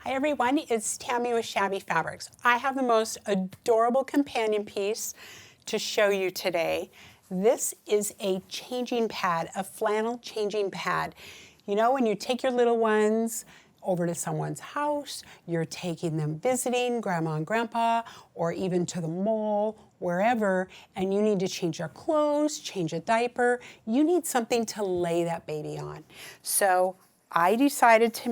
Hi everyone, it's Tammy with Shabby Fabrics. I have the most adorable companion piece to show you today. This is a changing pad, a flannel changing pad. You know, when you take your little ones over to someone's house, you're taking them visiting grandma and grandpa, or even to the mall, wherever, and you need to change their clothes, change a diaper, you need something to lay that baby on. So I decided to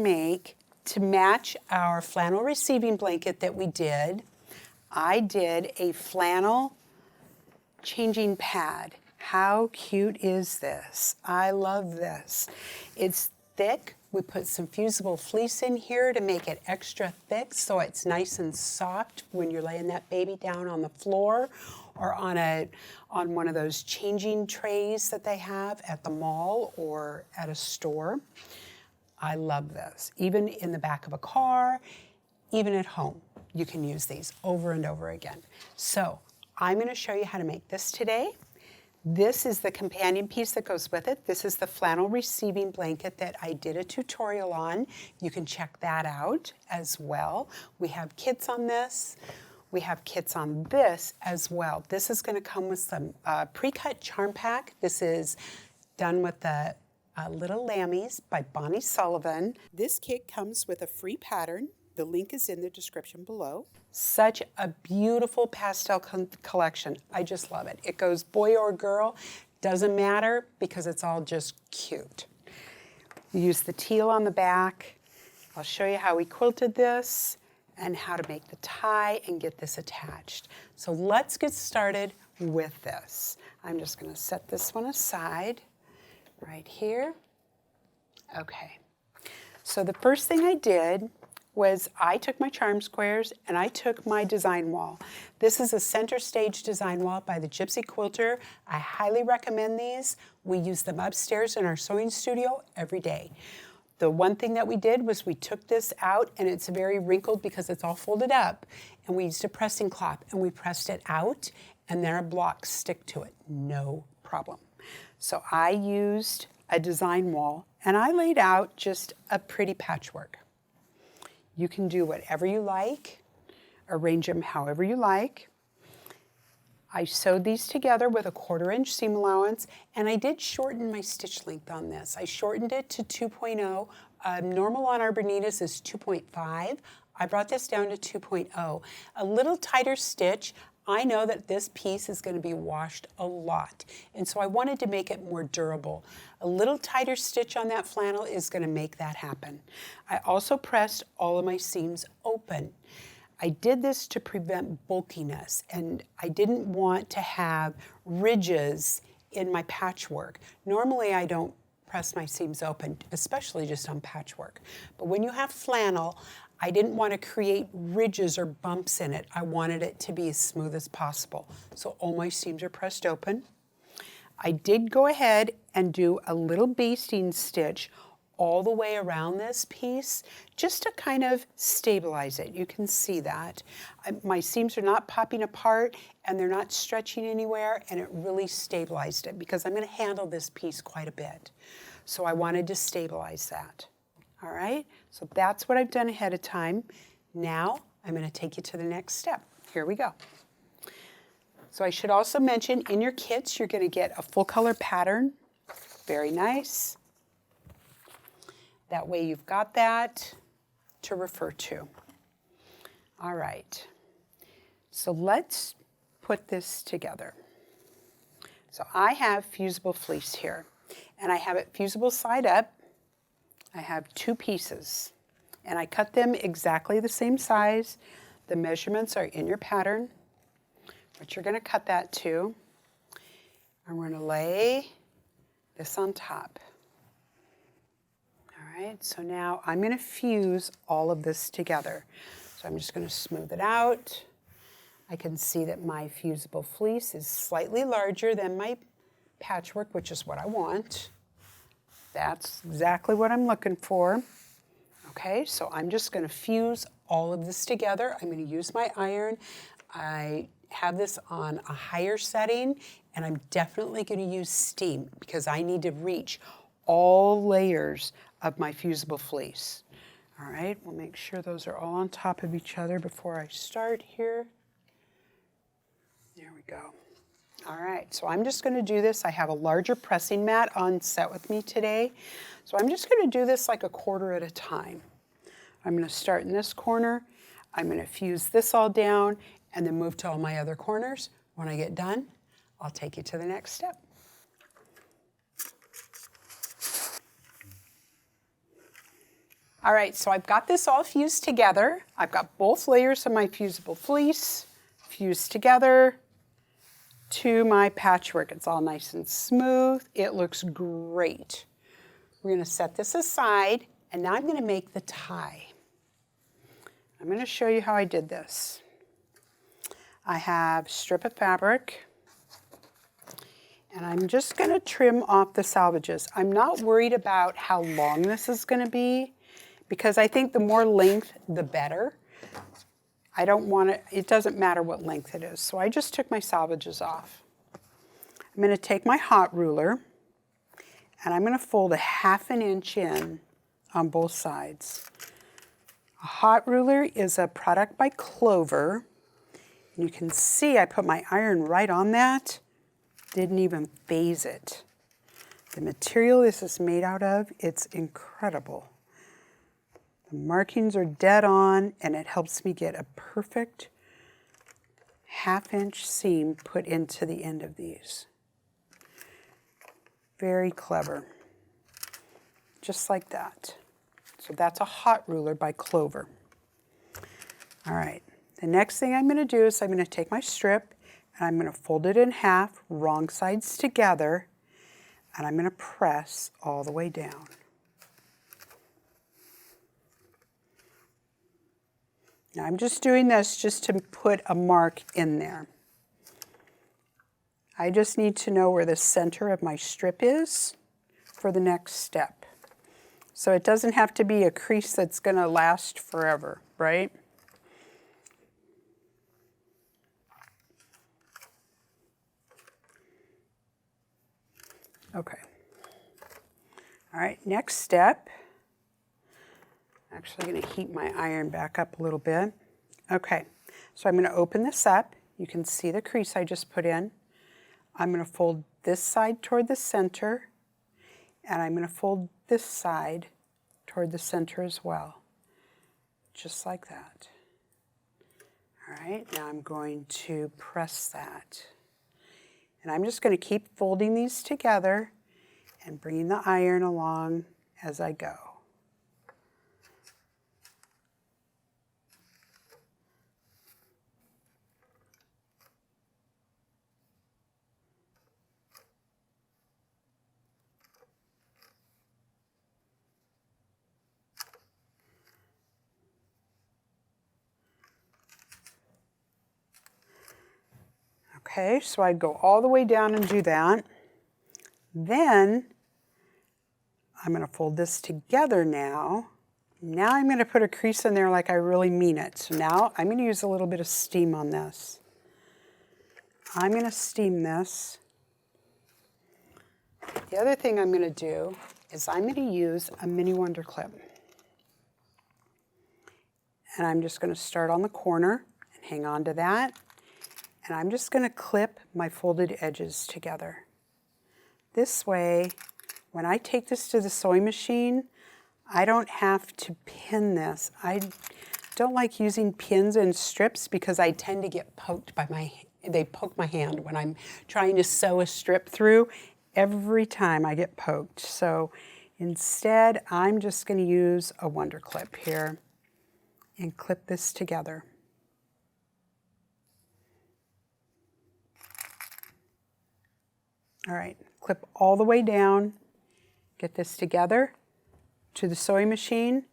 match our flannel receiving blanket that we did, I did a flannel changing pad. How cute is this? I love this. It's thick. We put some Fusible Fleece in here to make it extra thick so it's nice and soft when you're laying that baby down on the floor or on one of those changing trays that they have at the mall or at a store. I love this. Even in the back of a car, even at home, you can use these over and over again. So I'm going to show you how to make this today. This is the companion piece that goes with it. This is the flannel receiving blanket that I did a tutorial on. You can check that out as well. We have kits on this. We have kits on this as well. This is going to come with some pre-cut charm pack. This is done with the Little Lambies by Bonnie Sullivan. This kit comes with a free pattern. The link is in the description below. Such a beautiful pastel collection. I just love it. It goes boy or girl, doesn't matter because it's all just cute. You use the teal on the back. I'll show you how we quilted this and how to make the tie and get this attached. So let's get started with this. I'm just going to set this one aside. Right here. Okay. So the first thing I did was I took my charm squares and I took my design wall. This is a center stage design wall by the Gypsy Quilter. I highly recommend these. We use them upstairs in our sewing studio every day. The one thing that we did was we took this out, and it's very wrinkled because it's all folded up, and we used a pressing cloth and we pressed it out, and then our blocks stick to it. No problem. So I used a design wall and I laid out just a pretty patchwork. You can do whatever you like, arrange them however you like. I sewed these together with a 1/4 inch seam allowance, and I did shorten my stitch length on this. I shortened it to 2.0. Normal on our BERNINAs is 2.5. I brought this down to 2.0. A little tighter stitch. I know that this piece is going to be washed a lot, and so I wanted to make it more durable. A little tighter stitch on that flannel is going to make that happen. I also pressed all of my seams open. I did this to prevent bulkiness, and I didn't want to have ridges in my patchwork. Normally I don't press my seams open, especially just on patchwork. But when you have flannel, I didn't want to create ridges or bumps in it. I wanted it to be as smooth as possible. So all my seams are pressed open. I did go ahead and do a little basting stitch all the way around this piece just to kind of stabilize it. You can see that. My seams are not popping apart and they're not stretching anywhere, and it really stabilized it because I'm going to handle this piece quite a bit. So I wanted to stabilize that. All right, so that's what I've done ahead of time. Now I'm going to take you to the next step. Here we go. So I should also mention in your kits, you're going to get a full color pattern. Very nice. That way you've got that to refer to. All right, so let's put this together. So I have Fusible Fleece here, and I have it fusible side up. I have 2 pieces, and I cut them exactly the same size. The measurements are in your pattern, but you're going to cut that to. And we're going to lay this on top. All right, so now I'm going to fuse all of this together. So I'm just going to smooth it out. I can see that my Fusible Fleece is slightly larger than my patchwork, which is what I want. That's exactly what I'm looking for. Okay, so I'm just going to fuse all of this together. I'm going to use my iron. I have this on a higher setting, and I'm definitely going to use steam because I need to reach all layers of my Fusible Fleece. All right, we'll make sure those are all on top of each other before I start here. There we go. All right, so I'm just going to do this. I have a larger pressing mat on set with me today. So I'm just going to do this like a quarter at a time. I'm going to start in this corner. I'm going to fuse this all down and then move to all my other corners. When I get done, I'll take you to the next step. All right, so I've got this all fused together. I've got both layers of my fusible fleece fused together to my patchwork. It's all nice and smooth. It looks great. We're going to set this aside, and now I'm going to make the tie. I'm going to show you how I did this. I have a strip of fabric, and I'm just going to trim off the salvages. I'm not worried about how long this is going to be, because I think the more length, the better. I don't want it doesn't matter what length it is. So I just took my salvages off. I'm going to take my hot ruler, and I'm going to fold a 1/2 inch in on both sides. A hot ruler is a product by Clover. And you can see I put my iron right on that. Didn't even phase it. The material this is made out of, it's incredible. The markings are dead on, and it helps me get a perfect 1/2 inch seam put into the end of these. Very clever. Just like that. So that's a hot ruler by Clover. All right, the next thing I'm going to do is I'm going to take my strip and I'm going to fold it in half, wrong sides together, and I'm going to press all the way down. Now I'm just doing this just to put a mark in there. I just need to know where the center of my strip is for the next step. So it doesn't have to be a crease that's going to last forever, right? Okay. All right, next step. Actually going to heat my iron back up a little bit. Okay, so I'm going to open this up. You can see the crease I just put in. I'm going to fold this side toward the center, and I'm going to fold this side toward the center as well, just like that. All right, now I'm going to press that. And I'm just going to keep folding these together and bringing the iron along as I go. Okay, so I'd go all the way down and do that. Then I'm going to fold this together now. Now I'm going to put a crease in there like I really mean it. So now I'm going to use a little bit of steam on this. I'm going to steam this. The other thing I'm going to do is I'm going to use a mini wonder clip. And I'm just going to start on the corner and hang on to that. And I'm just going to clip my folded edges together. This way, when I take this to the sewing machine, I don't have to pin this. I don't like using pins and strips because I tend to get poked by they poke my hand when I'm trying to sew a strip through. Every time I get poked. So instead, I'm just going to use a wonder clip here and clip this together. All right, clip all the way down, get this together to the sewing machine.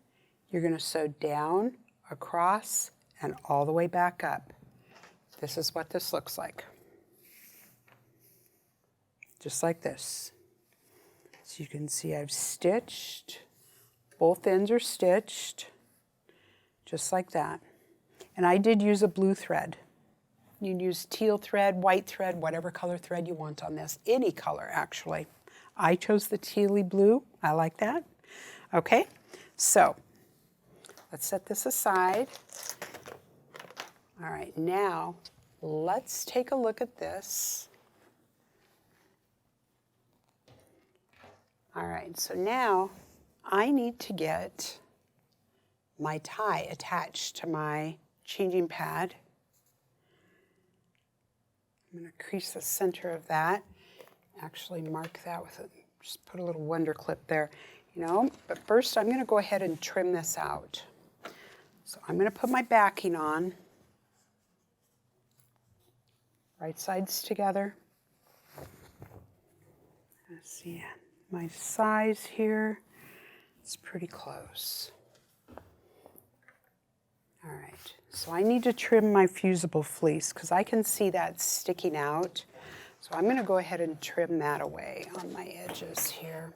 You're going to sew down, across, and all the way back up. This is what this looks like. Just like this. So you can see I've stitched, both ends are stitched, just like that. And I did use a blue thread. You can use teal thread, white thread, whatever color thread you want on this. Any color, actually. I chose the tealy blue. I like that. Okay, so let's set this aside. All right, now let's take a look at this. All right, so now I need to get my tie attached to my changing pad. I'm going to crease the center of that. Actually mark that with a, just put a little wonder clip there, you know. But first I'm going to go ahead and trim this out. So I'm going to put my backing on. Right sides together. Let's see my size here. It's pretty close. All right, so I need to trim my fusible fleece because I can see that sticking out. So I'm going to go ahead and trim that away on my edges here.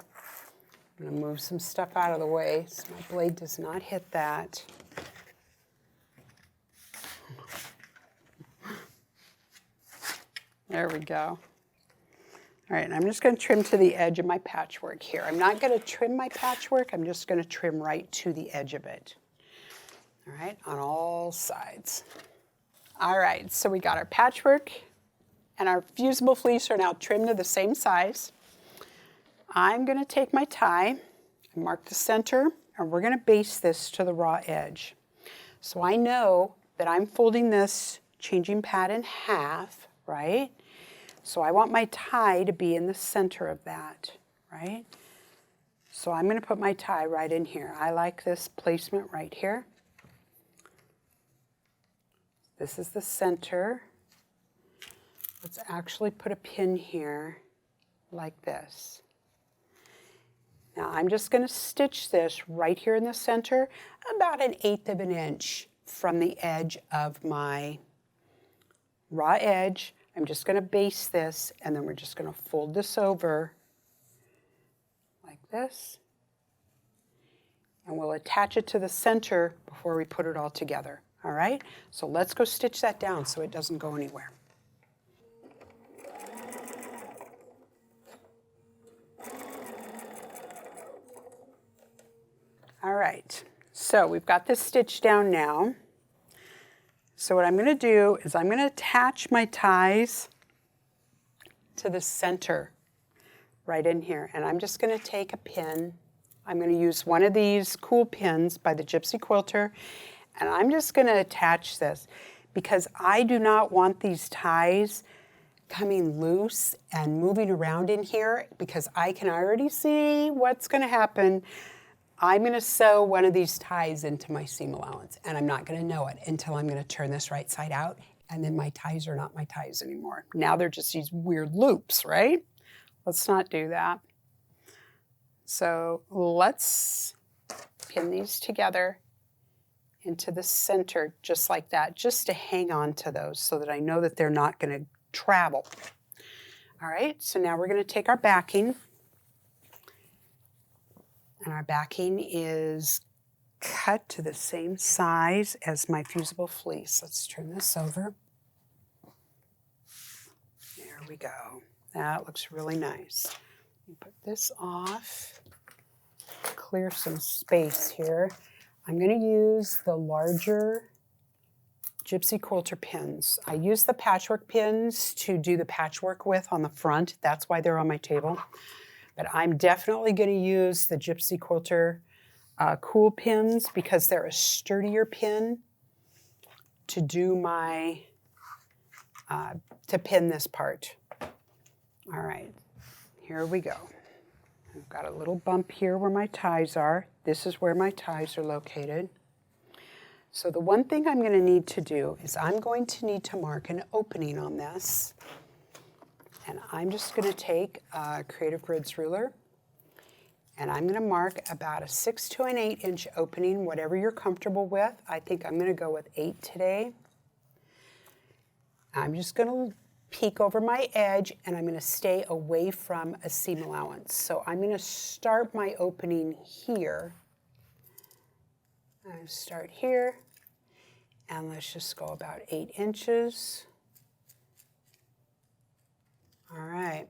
I'm going to move some stuff out of the way so my blade does not hit that. There we go. All right, and I'm just going to trim to the edge of my patchwork here. I'm not going to trim my patchwork. I'm just going to trim right to the edge of it. All right, on all sides. All right, so we got our patchwork and our fusible fleece are now trimmed to the same size. I'm going to take my tie and mark the center, and we're going to base this to the raw edge. So I know that I'm folding this changing pad in half, right? So I want my tie to be in the center of that, right? So I'm going to put my tie right in here. I like this placement right here. This is the center. Let's actually put a pin here like this. Now I'm just going to stitch this right here in the center, about 1/8 of an inch from the edge of my raw edge. I'm just going to base this, and then we're just going to fold this over like this. And we'll attach it to the center before we put it all together. All right? So let's go stitch that down so it doesn't go anywhere. All right, so we've got this stitched down now. So what I'm going to do is I'm going to attach my ties to the center right in here. And I'm just going to take a pin. I'm going to use one of these cool pins by the Gypsy Quilter. And I'm just going to attach this because I do not want these ties coming loose and moving around in here because I can already see what's going to happen. I'm going to sew one of these ties into my seam allowance, and I'm not going to know it until I'm going to turn this right side out, and then my ties are not my ties anymore. Now they're just these weird loops, right? Let's not do that. So let's pin these together into the center just like that, just to hang on to those so that I know that they're not going to travel. All right, so now we're going to take our backing. And our backing is cut to the same size as my fusible fleece. Let's turn this over. There we go. That looks really nice. Put this off. Clear some space here. I'm going to use the larger Gypsy Quilter pins. I use the patchwork pins to do the patchwork with on the front. That's why they're on my table. But I'm definitely going to use the Gypsy Quilter cool pins because they're a sturdier pin to do my, to pin this part. All right, here we go. I've got a little bump here where my ties are. This is where my ties are located. So the one thing I'm going to need to do is I'm going to need to mark an opening on this. And I'm just going to take a Creative Grids ruler, and I'm going to mark about a 6 to an 8 inch opening, whatever you're comfortable with. I think I'm going to go with 8 today. I'm just going to peek over my edge, and I'm going to stay away from a seam allowance. So I'm going to start my opening here. I start here, and let's just go about 8 inches. All right,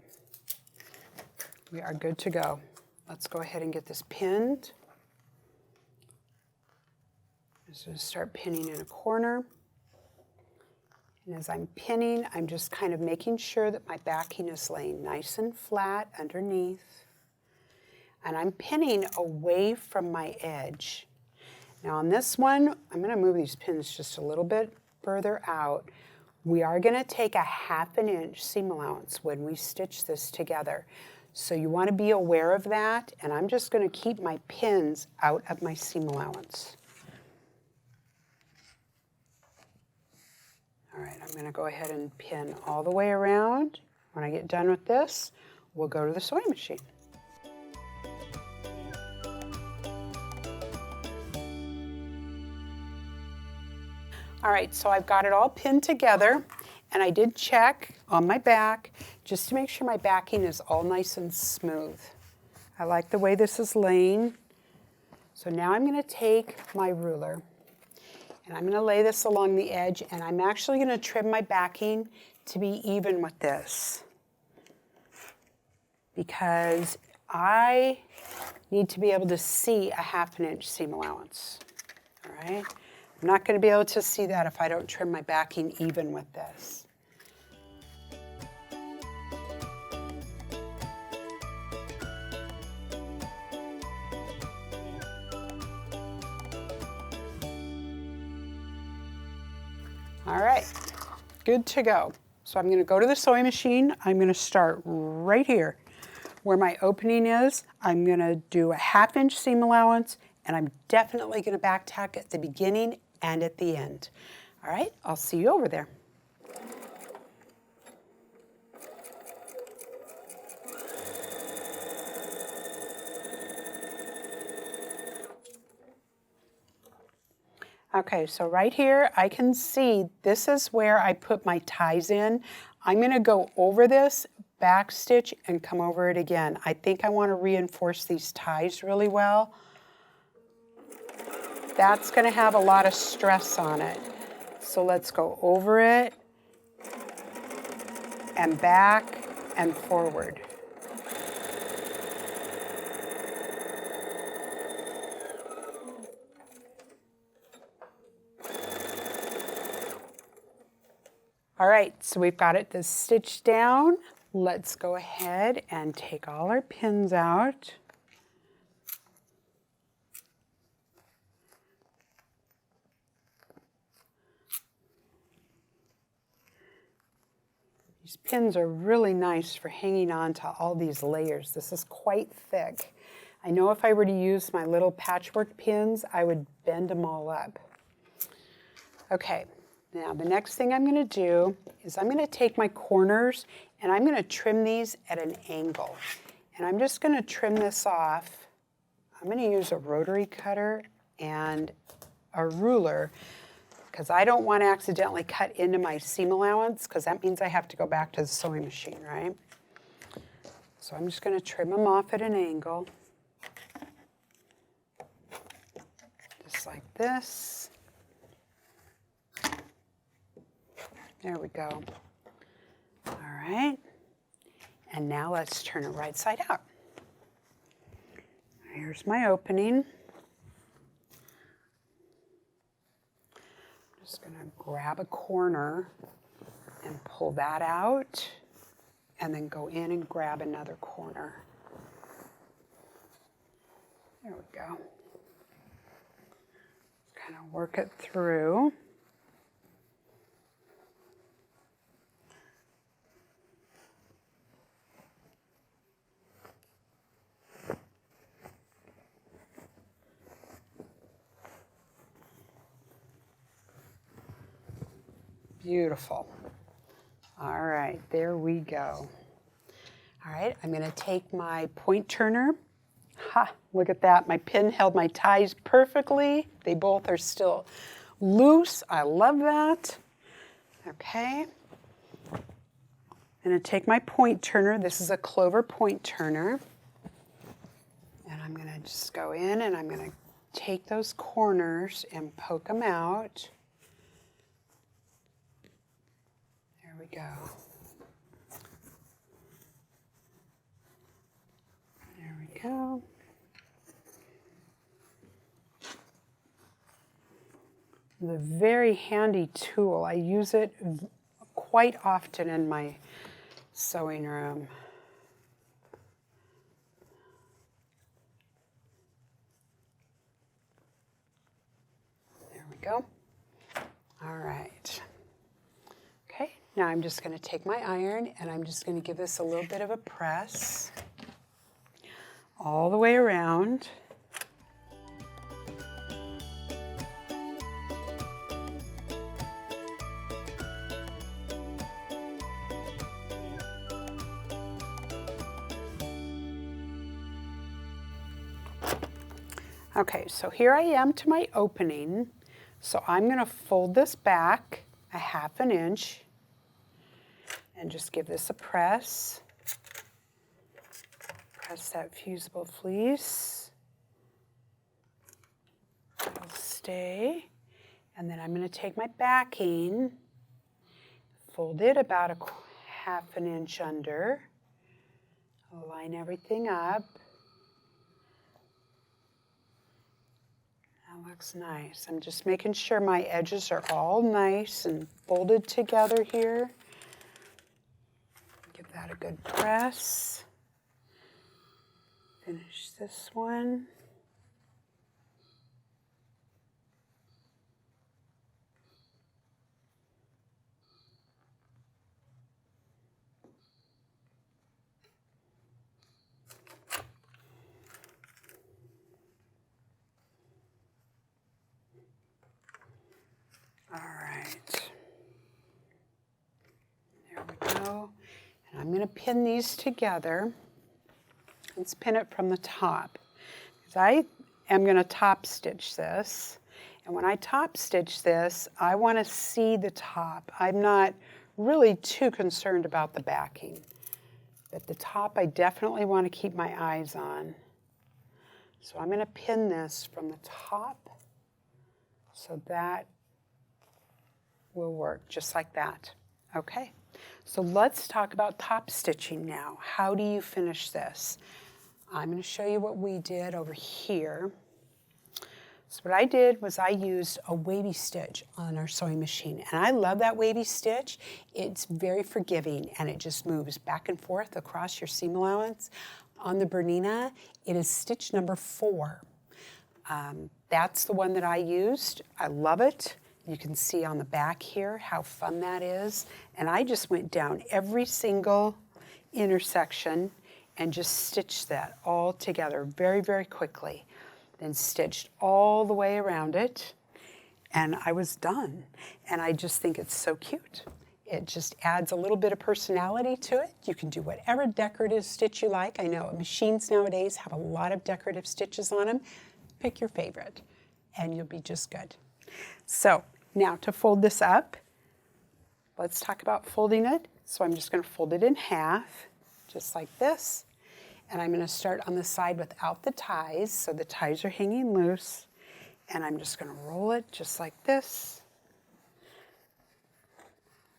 we are good to go. Let's go ahead and get this pinned. Just going to start pinning in a corner. And as I'm pinning, I'm just kind of making sure that my backing is laying nice and flat underneath. And I'm pinning away from my edge. Now on this one, I'm going to move these pins just a little bit further out. We are going to take a 1/2 inch seam allowance when we stitch this together. So you want to be aware of that, and I'm just going to keep my pins out of my seam allowance. All right, I'm going to go ahead and pin all the way around. When I get done with this, we'll go to the sewing machine. All right, so I've got it all pinned together, and I did check on my back just to make sure my backing is all nice and smooth. I like the way this is laying. So now I'm going to take my ruler, and I'm going to lay this along the edge, and I'm actually going to trim my backing to be even with this, because I need to be able to see a 1/2 inch seam allowance. All right? I'm not going to be able to see that if I don't trim my backing even with this. All right, good to go. So I'm going to go to the sewing machine. I'm going to start right here where my opening is. I'm going to do a 1/2 inch seam allowance, and I'm definitely going to back tack at the beginning and at the end. All right, I'll see you over there. Okay, so right here, I can see this is where I put my ties in. I'm going to go over this, back stitch, and come over it again. I think I want to reinforce these ties really well. That's going to have a lot of stress on it. So let's go over it, and back, and forward. All right, so we've got it this stitched down. Let's go ahead and take all our pins out. These pins are really nice for hanging on to all these layers. This is quite thick. I know if I were to use my little patchwork pins, I would bend them all up. Okay, now the next thing I'm going to do is I'm going to take my corners and I'm going to trim these at an angle. And I'm just going to trim this off. I'm going to use a rotary cutter and a ruler, because I don't want to accidentally cut into my seam allowance, because that means I have to go back to the sewing machine, right? So I'm just going to trim them off at an angle, just like this. There we go. All right. And now let's turn it right side out. Here's my opening. Just going to grab a corner and pull that out, and then go in and grab another corner. There we go. Kind of work it through. Beautiful. All right, there we go. All right, I'm going to take my point turner. Ha, look at that. My pin held my ties perfectly. They both are still loose. I love that. Okay. I'm going to take my point turner. This is a clover point turner. And I'm going to just go in and I'm going to take those corners and poke them out. There we go. There we go. The very handy tool. I use it quite often in my sewing room. There we go. All right. Okay, now I'm just going to take my iron and I'm just going to give this a little bit of a press all the way around. Okay, so here I am to my opening. So I'm going to fold this back a 1/2 inch and just give this a press. Press that fusible fleece. It'll stay. And then I'm going to take my backing, fold it about a 1/2 inch under, line everything up. That looks nice. I'm just making sure my edges are all nice and folded together here. Give that a good press. Finish this one. All right, there we go. And I'm going to pin these together. Let's pin it from the top, because I am going to top stitch this. And when I top stitch this, I want to see the top. I'm not really too concerned about the backing. But the top I definitely want to keep my eyes on. So I'm going to pin this from the top so that will work just like that. Okay, so let's talk about top stitching now. How do you finish this? I'm going to show you what we did over here. So what I did was I used a wavy stitch on our sewing machine, and I love that wavy stitch. It's very forgiving and it just moves back and forth across your seam allowance. On the BERNINA, it is stitch number 4. That's the one that I used. I love it. You can see on the back here how fun that is. And I just went down every single intersection and just stitched that all together very, very quickly. Then stitched all the way around it, and I was done. And I just think it's so cute. It just adds a little bit of personality to it. You can do whatever decorative stitch you like. I know machines nowadays have a lot of decorative stitches on them. Pick your favorite, and you'll be just good. So now to fold this up, let's talk about folding it. So I'm just going to fold it in half, just like this. And I'm going to start on the side without the ties, so the ties are hanging loose. And I'm just going to roll it just like this.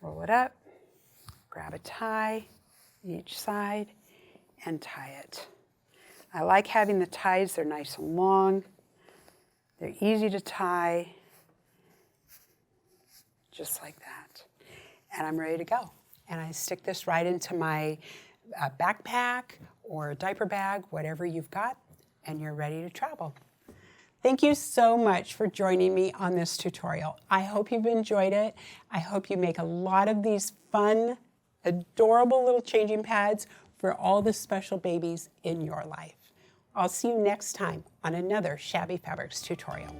Roll it up, grab a tie each side, and tie it. I like having the ties, they're nice and long. They're easy to tie, just like that. And I'm ready to go. And I stick this right into my backpack or a diaper bag, whatever you've got, and you're ready to travel. Thank you so much for joining me on this tutorial. I hope you've enjoyed it. I hope you make a lot of these fun, adorable little changing pads for all the special babies in your life. I'll see you next time on another Shabby Fabrics tutorial.